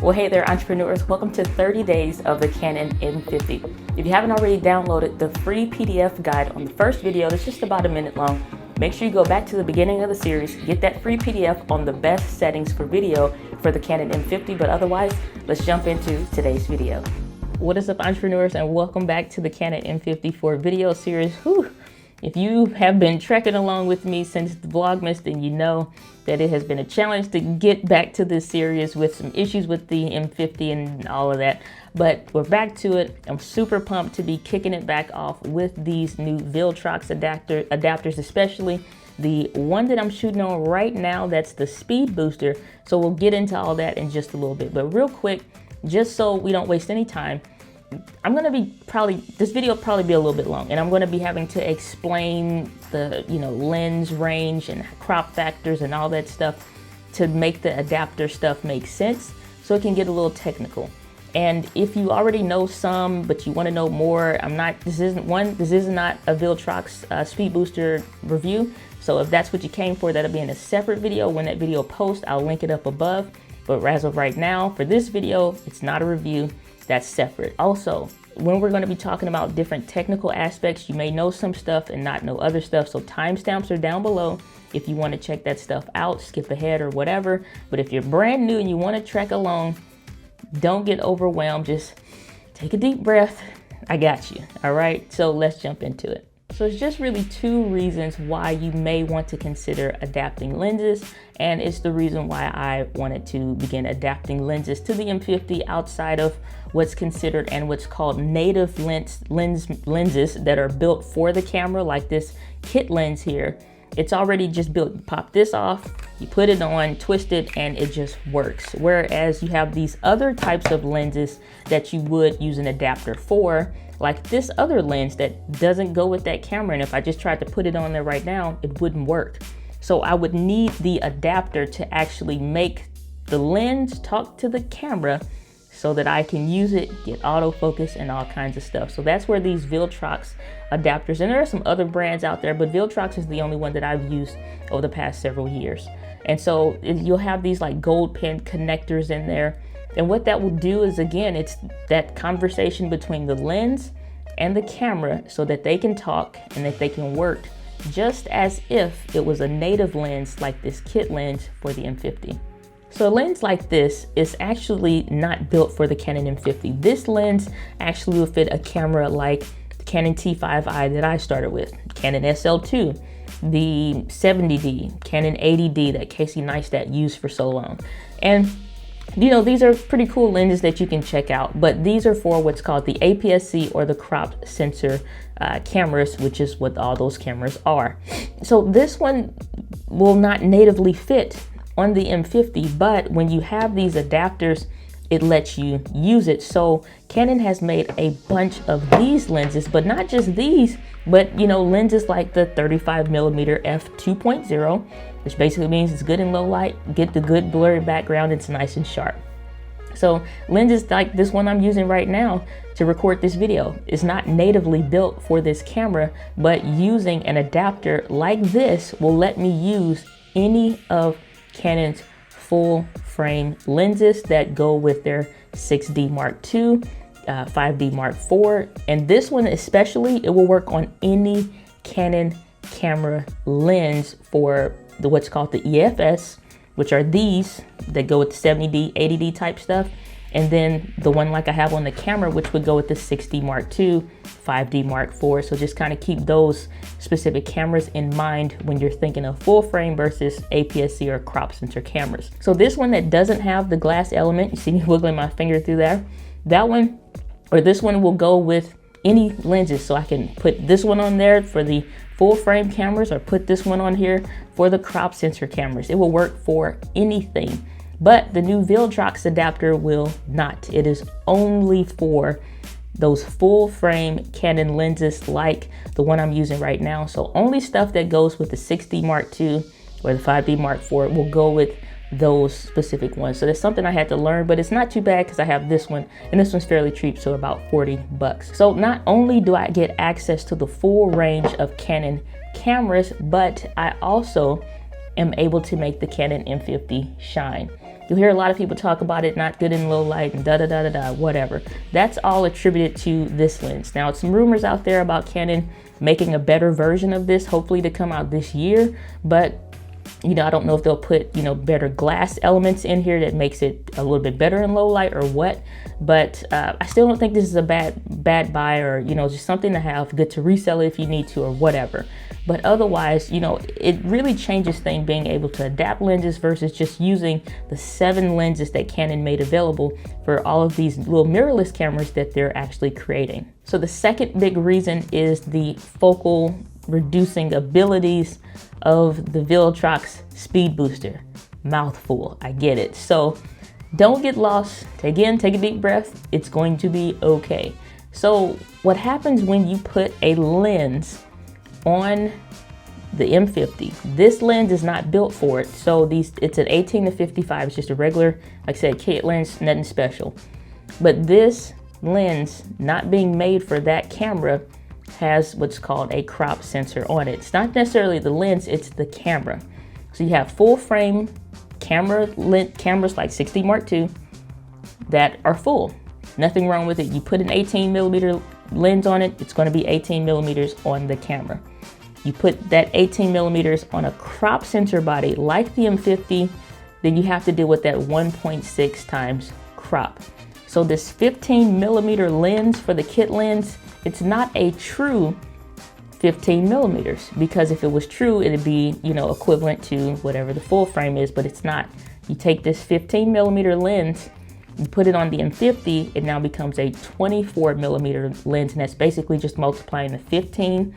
Well, hey there, entrepreneurs. Welcome to 30 days of the Canon M50. If you haven't already downloaded the free PDF guide on the first video, that's just about a minute long, make sure you go back to the beginning of the series, get that free PDF on the best settings for video for the Canon M50. But otherwise, let's jump into today's video. What is up, entrepreneurs, and welcome back to the Canon M50 for video series. Whew. If you have been trekking along with me since the Vlogmas, then you know that it has been a challenge to get back to this series with some issues with the M50 and all of that. But we're back to it. I'm super pumped to be kicking it back off with these new Viltrox adapters, especially the one that I'm shooting on right now. That's the SpeedBooster. So we'll get into all that in just a little bit. But real quick, just so we don't waste any time, I'm going to be this video will probably be a little bit long, and I'm going to be having to explain the, lens range and crop factors and all that stuff to make the adapter stuff make sense, so it can get a little technical. And if you already know some, but you want to know more, this is not a Viltrox SpeedBooster review. So if that's what you came for, that'll be in a separate video. When that video posts, I'll link it up above. But as of right now, for this video, it's not a review. That's separate. Also, when we're going to be talking about different technical aspects, you may know some stuff and not know other stuff. So timestamps are down below if you want to check that stuff out, skip ahead or whatever. But if you're brand new and you want to trek along, don't get overwhelmed. Just take a deep breath. I got you. All right. So let's jump into it. So it's just really two reasons why you may want to consider adapting lenses, and it's the reason why I wanted to begin adapting lenses to the M50 outside of what's considered and what's called native lenses that are built for the camera, like this kit lens here. It's already just built. You pop this off, you put it on, twist it, and it just works. Whereas you have these other types of lenses that you would use an adapter for, like this other lens that doesn't go with that camera. And if I just tried to put it on there right now, it wouldn't work. So I would need the adapter to actually make the lens talk to the camera so that I can use it, get autofocus and all kinds of stuff. So that's where these Viltrox adapters, and there are some other brands out there, but Viltrox is the only one that I've used over the past several years. And so you'll have these like gold pin connectors in there. And what that will do is, again, it's that conversation between the lens and the camera so that they can talk and that they can work just as if it was a native lens like this kit lens for the M50. So a lens like this is actually not built for the Canon M50. This lens actually will fit a camera like the Canon T5i that I started with, Canon SL2, the 70D, Canon 80D that Casey Neistat used for so long. And these are pretty cool lenses that you can check out, but these are for what's called the APS-C or the cropped sensor cameras, which is what all those cameras are. So this one will not natively fit on the M50, but when you have these adapters, it lets you use it. So Canon has made a bunch of these lenses, but not just these, but lenses like the 35mm f2.0, which basically means it's good in low light, get the good blurry background, it's nice and sharp. So lenses like this one I'm using right now to record this video is not natively built for this camera, but using an adapter like this will let me use any of Canon's full frame lenses that go with their 6D Mark II, 5D Mark IV, and this one especially, it will work on any Canon camera lens for what's called the EFS, which are these that go with the 70D, 80D type stuff, and then the one like I have on the camera, which would go with the 6D Mark II, 5D Mark IV. So just kind of keep those specific cameras in mind when you're thinking of full frame versus APS-C or crop sensor cameras. So this one that doesn't have the glass element, you see me wiggling my finger through there, that one or this one will go with any lenses. So I can put this one on there for the full frame cameras or put this one on here for the crop sensor cameras. It will work for anything. But the new Viltrox adapter will not. It is only for those full frame Canon lenses like the one I'm using right now. So only stuff that goes with the 6D Mark II or the 5D Mark IV will go with those specific ones. So that's something I had to learn, but it's not too bad because I have this one, and this one's fairly cheap, so about 40 bucks. So not only do I get access to the full range of Canon cameras, but I also am able to make the Canon M50 shine. You'll hear a lot of people talk about it not good in low light and whatever. That's all attributed to this lens. Now, some rumors out there about Canon making a better version of this, hopefully to come out this year, but I don't know if they'll put, better glass elements in here that makes it a little bit better in low light or what. But I still don't think this is a bad buy, or, just something to have, good to resell it if you need to or whatever. But otherwise, it really changes things being able to adapt lenses versus just using the 7 lenses that Canon made available for all of these little mirrorless cameras that they're actually creating. So the second big reason is the focal reducing abilities of the Viltrox SpeedBooster. Mouthful, I get it. So don't get lost. Take a deep breath. It's going to be okay. So what happens when you put a lens on the M50? This lens is not built for it. So it's an 18 to 55. It's just a regular, like I said, kit lens, nothing special. But this lens, not being made for that camera, has what's called a crop sensor on it. It's not necessarily the lens, it's the camera. So you have full frame cameras like 60 Mark II that are full. Nothing wrong with it. You put an 18mm lens on it, it's going to be 18mm on the camera. You put that 18mm on a crop sensor body like the M50, then you have to deal with that 1.6 times crop. So this 15mm lens for the kit lens, it's not a true 15mm, because if it was true, it'd be, equivalent to whatever the full frame is, but it's not. You take this 15mm lens, you put it on the M50, it now becomes a 24mm lens, and that's basically just multiplying the 15,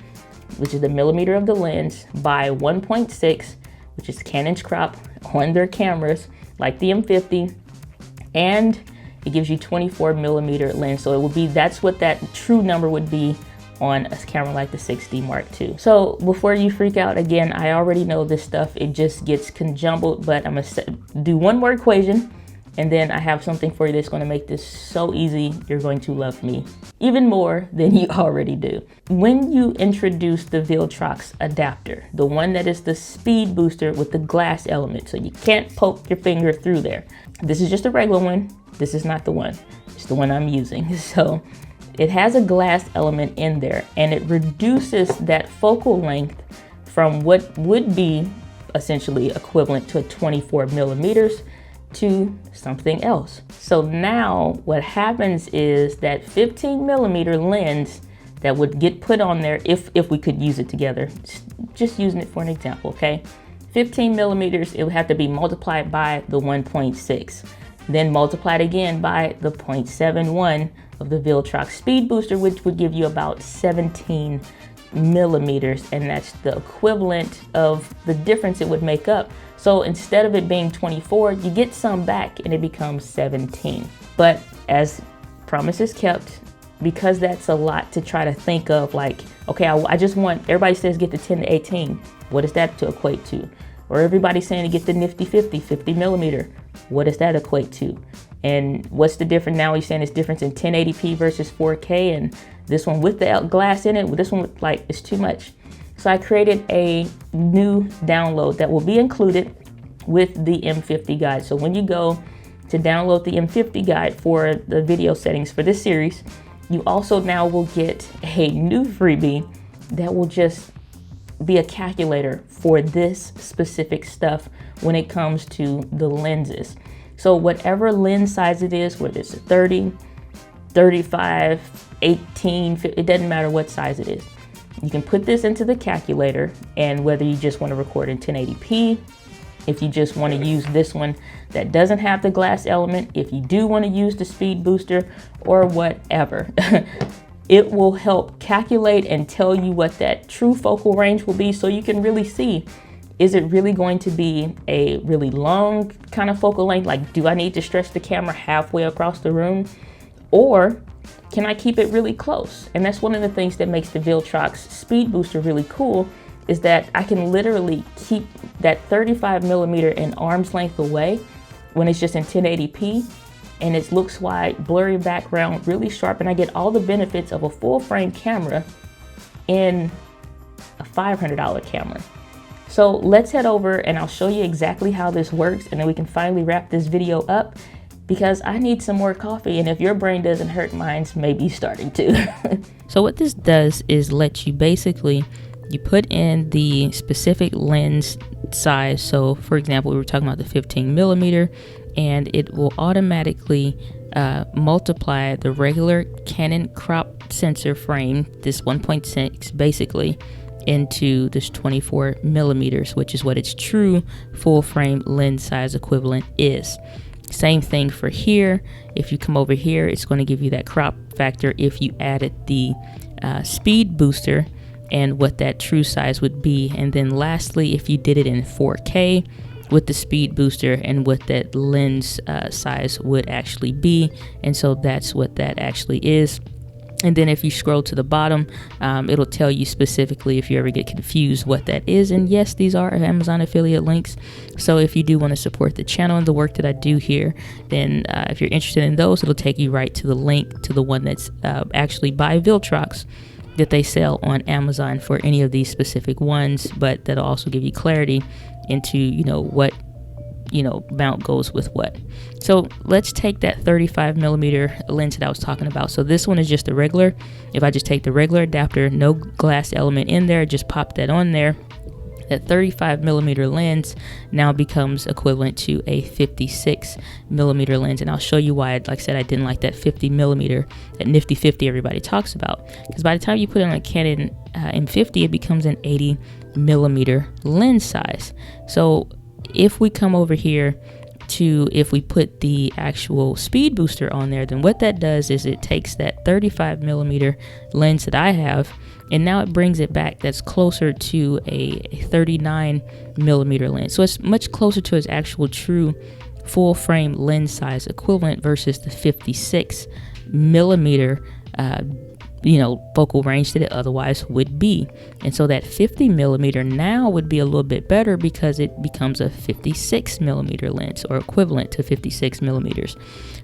which is the millimeter of the lens, by 1.6, which is Canon's crop on their cameras, like the M50, and it gives you 24mm lens. So it would be, that's what that true number would be on a camera like the 60 Mark II. So before you freak out, again, I already know this stuff, it just gets conjumbled, but I'm gonna do one more equation, and then I have something for you that's gonna make this so easy, you're going to love me even more than you already do. When you introduce the Viltrox adapter, the one that is the SpeedBooster with the glass element, so you can't poke your finger through there. This is just a regular one. This is not the one. It's the one I'm using. So it has a glass element in there, and it reduces that focal length from what would be essentially equivalent to a 24mm to something else. So now what happens is that 15mm lens that would get put on there, if we could use it together, just using it for an example, okay? 15mm, it would have to be multiplied by the 1.6, then multiplied again by the 0.71 of the Viltrox SpeedBooster, which would give you about 17mm, and that's the equivalent of the difference it would make up. So instead of it being 24, you get some back and it becomes 17. But as promises kept, because that's a lot to try to think of, like, okay, I just want, everybody says get the 10 to 18. What is that to equate to? Or everybody's saying to get the nifty 50mm. What does that equate to? And what's the difference now? He's saying it's difference in 1080p versus 4K, and this one with the glass in it, this one with, like, it's too much. So I created a new download that will be included with the M50 guide. So when you go to download the M50 guide for the video settings for this series, you also now will get a new freebie that will just be a calculator for this specific stuff when it comes to the lenses. So whatever lens size it is, whether it's a 30, 35, 18, 50, it doesn't matter what size it is. You can put this into the calculator, and whether you just want to record in 1080p, if you just want to use this one that doesn't have the glass element, if you do want to use the SpeedBooster or whatever, it will help calculate and tell you what that true focal range will be, so you can really see, is it really going to be a really long kind of focal length? Like, do I need to stretch the camera halfway across the room? Or can I keep it really close? And that's one of the things that makes the Viltrox SpeedBooster really cool, is that I can literally keep that 35mm in arm's length away when it's just in 1080p, and it looks wide, blurry background, really sharp, and I get all the benefits of a full frame camera in a $500 camera. So let's head over and I'll show you exactly how this works, and then we can finally wrap this video up because I need some more coffee, and if your brain doesn't hurt, mine's maybe starting to. So what this does is let you basically, you put in the specific lens size. So for example, we were talking about the 15 millimeter, and it will automatically multiply the regular Canon crop sensor frame, this 1.6 basically, into this 24 millimeters, which is what its true full frame lens size equivalent is. Same thing for here. If you come over here, it's going to give you that crop factor if you added the SpeedBooster and what that true size would be. And then lastly, if you did it in 4K with the SpeedBooster and what that lens size would actually be. And so that's what that actually is. And then if you scroll to the bottom, it'll tell you specifically if you ever get confused what that is. And yes, these are Amazon affiliate links. So if you do want to support the channel and the work that I do here, then if you're interested in those, it'll take you right to the link to the one that's actually by Viltrox that they sell on Amazon for any of these specific ones. But that'll also give you clarity into, what mount goes with what. So let's take that 35 millimeter lens that I was talking about. So this one is just a regular. If I just take the regular adapter, no glass element in there, just pop that on there, that 35 millimeter lens now becomes equivalent to a 56 millimeter lens. And I'll show you why, like I said, I didn't like that 50 millimeter, that nifty 50 everybody talks about, because by the time you put it on a Canon M50, it becomes an 80 millimeter lens size. So if we come over here to, if we put the actual SpeedBooster on there, then what that does is it takes that 35 millimeter lens that I have, and now it brings it back that's closer to a 39 millimeter lens. So it's much closer to its actual true full frame lens size equivalent versus the 56 millimeter focal range that it otherwise would be. And so that 50 millimeter now would be a little bit better because it becomes a 56 millimeter lens, or equivalent to 56 millimeters.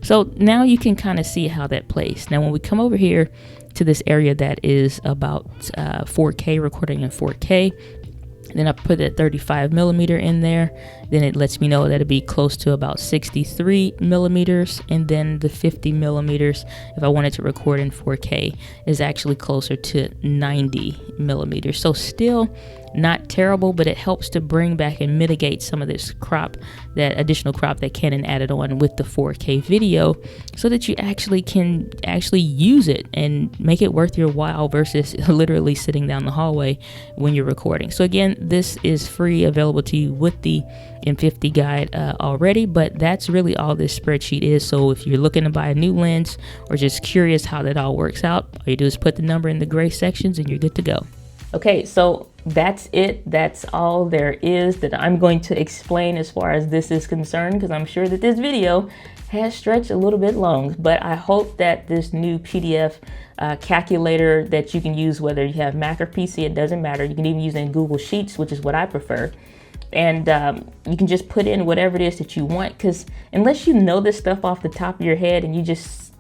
So now you can kind of see how that plays. Now when we come over here to this area that is about 4K, recording in 4K, then I put that 35 millimeter in there, then it lets me know that it'd be close to about 63 millimeters. And then the 50 millimeters, if I wanted to record in 4K, is actually closer to 90 millimeters. So still not terrible, but it helps to bring back and mitigate some of this crop, that additional crop that Canon added on with the 4K video, so that you actually can use it and make it worth your while versus literally sitting down the hallway when you're recording. So again, this is free, available to you with the M50 guide already, but that's really all this spreadsheet is. So if you're looking to buy a new lens or just curious how that all works out, all you do is put the number in the gray sections and you're good to go. Okay, so that's it. That's all there is that I'm going to explain as far as this is concerned, because I'm sure that this video has stretched a little bit long, but I hope that this new PDF calculator that you can use, whether you have Mac or PC, it doesn't matter. You can even use it in Google Sheets, which is what I prefer. And you can just put in whatever it is that you want, because unless you know this stuff off the top of your head and you just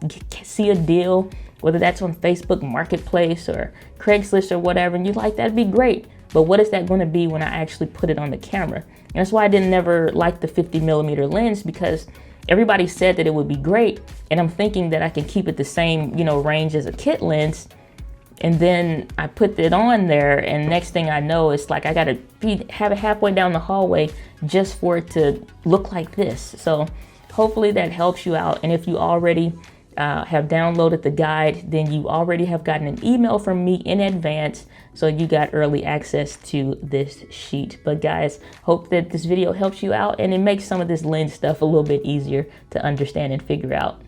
see a deal, whether that's on Facebook Marketplace or Craigslist or whatever, and you're like, that'd be great. But what is that going to be when I actually put it on the camera? And that's why I didn't never like the 50 millimeter lens, because everybody said that it would be great. And I'm thinking that I can keep it the same, range as a kit lens. And then I put it on there, and next thing I know, it's like I got to have it halfway down the hallway just for it to look like this. So hopefully that helps you out. And if you already have downloaded the guide, then you already have gotten an email from me in advance, so you got early access to this sheet. But guys, hope that this video helps you out and it makes some of this lens stuff a little bit easier to understand and figure out.